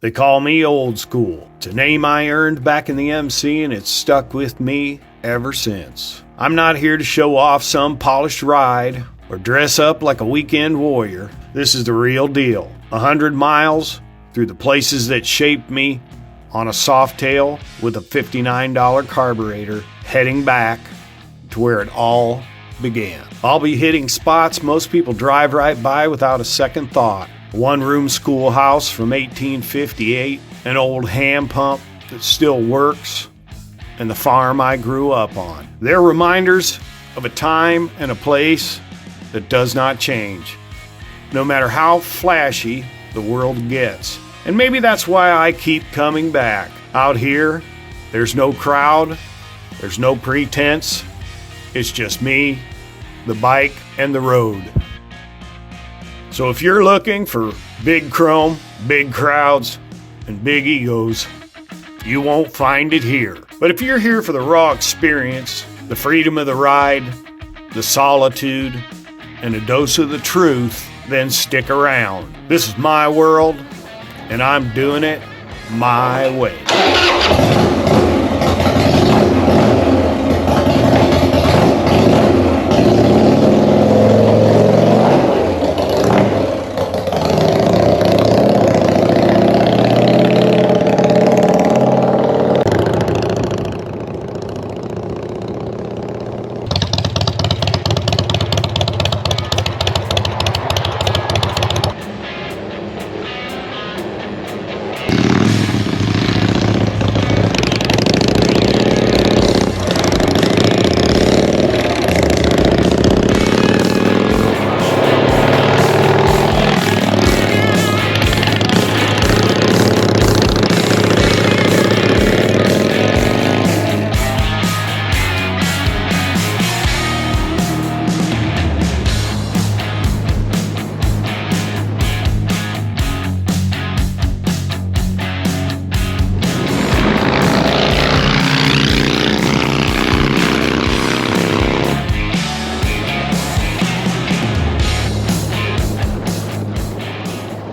They call me old school. It's a name I earned back in the MC, and it's stuck with me ever since. I'm not here to show off some polished ride or dress up like a weekend warrior. This is the real deal. 100 miles through the places that shaped me on a Softail with a $59 carburetor, heading back to where it all began. I'll be hitting spots most people drive right by without a second thought. One-room schoolhouse from 1858, an old hand pump that still works, and the farm I grew up on. They're reminders of a time and a place that does not change, no matter how flashy the world gets. And maybe that's why I keep coming back. Out here, there's no crowd, there's no pretense. It's just me, the bike, and the road. So if you're looking for big chrome, big crowds, and big egos, you won't find it here. But if you're here for the raw experience, the freedom of the ride, the solitude, and a dose of the truth, then stick around. This is my world, and I'm doing it my way.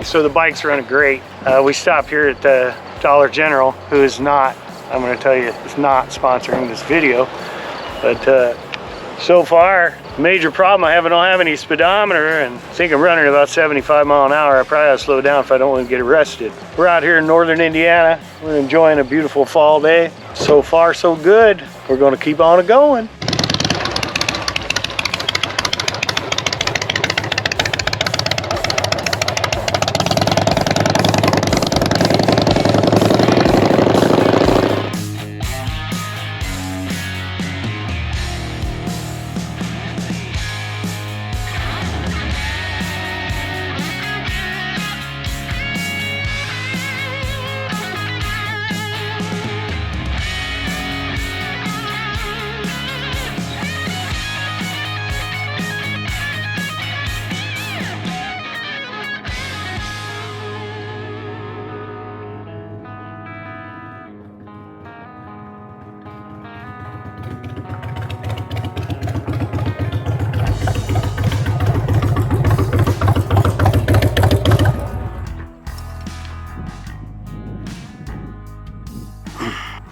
So the bike's running great. We stopped here at the Dollar General, who is not, I'm going to tell you, is not sponsoring this video. But so far, major problem I don't have any speedometer, and I think I'm running about 75 miles an hour. I probably ought to slow down if I don't want to get arrested. We're out here in northern Indiana. We're enjoying a beautiful fall day. So far, so good. We're going to keep on going.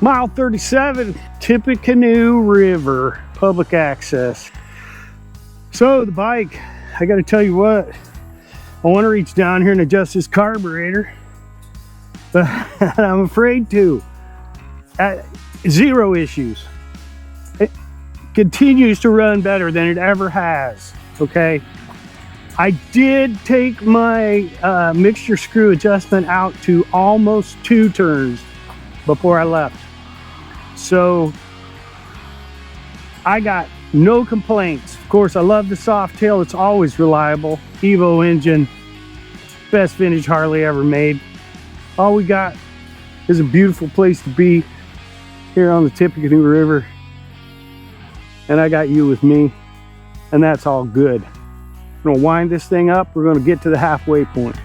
Mile 37, Tippecanoe River, public access. So the bike, I gotta tell you what, I wanna reach down here and adjust this carburetor, but I'm afraid to. Zero issues. It continues to run better than it ever has, okay? I did take my mixture screw adjustment out to almost 2 turns before I left. So I got no complaints. Of course, I love the Softail. It's always reliable. Evo engine, best vintage Harley ever made. All we got is a beautiful place to be here on the Tippecanoe River. And I got you with me, and that's all good. I'm gonna wind this thing up. We're gonna get to the halfway point.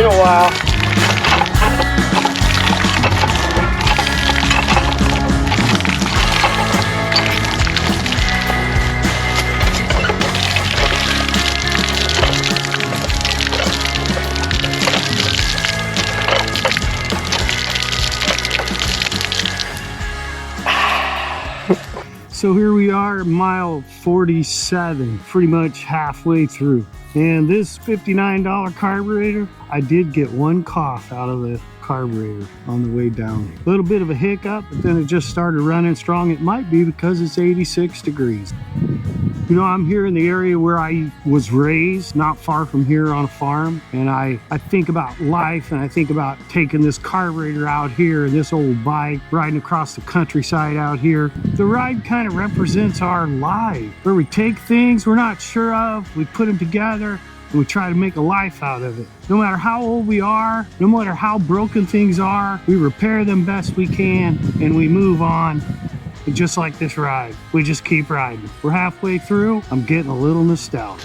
been a while. So here we are, mile 47, pretty much halfway through. And this $59 carburetor, I did get one cough out of the carburetor on the way down. A little bit of a hiccup, but then it just started running strong. It might be because it's 86 degrees. You know, I'm here in the area where I was raised, not far from here on a farm. And I think about life, and I think about taking this carburetor out here and this old bike, riding across the countryside out here. The ride kind of represents our life, where we take things we're not sure of, we put them together, and we try to make a life out of it. No matter how old we are, no matter how broken things are, we repair them best we can, and we move on. And just like this ride, we just keep riding. We're halfway through. I'm getting a little nostalgic.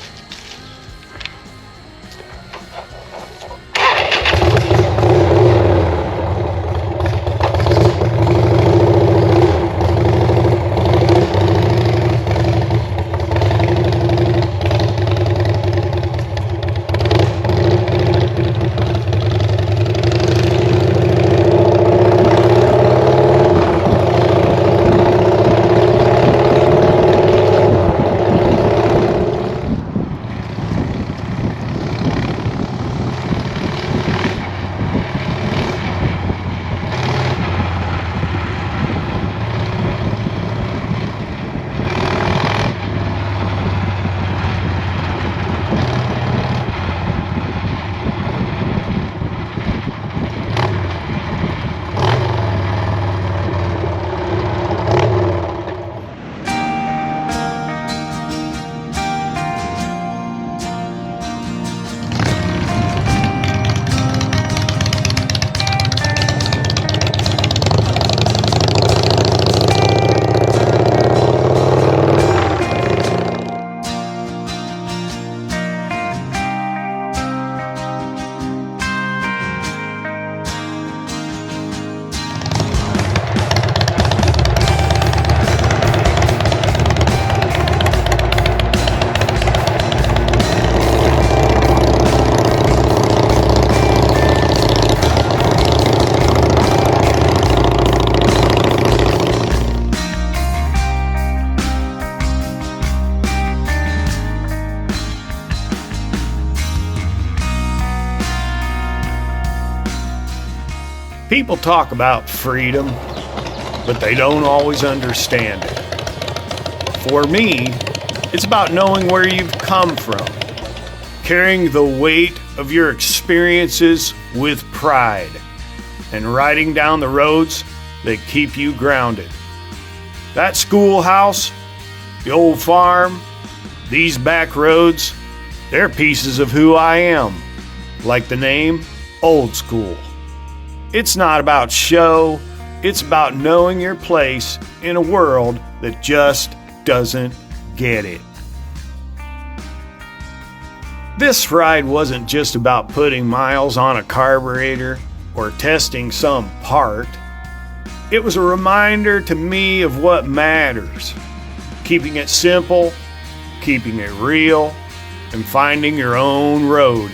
People talk about freedom, but they don't always understand it. For me, it's about knowing where you've come from, carrying the weight of your experiences with pride, and riding down the roads that keep you grounded. That schoolhouse, the old farm, these back roads, they're pieces of who I am, like the name Old School. It's not about show, it's about knowing your place in a world that just doesn't get it. This ride wasn't just about putting miles on a carburetor or testing some part. It was a reminder to me of what matters. Keeping it simple, keeping it real, and finding your own road,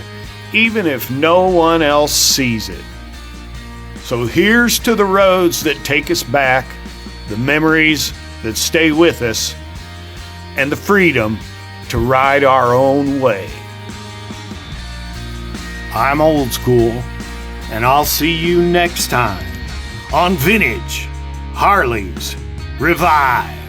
even if no one else sees it. So here's to the roads that take us back, the memories that stay with us, and the freedom to ride our own way. I'm Old School, and I'll see you next time on Vintage Harleys Revive.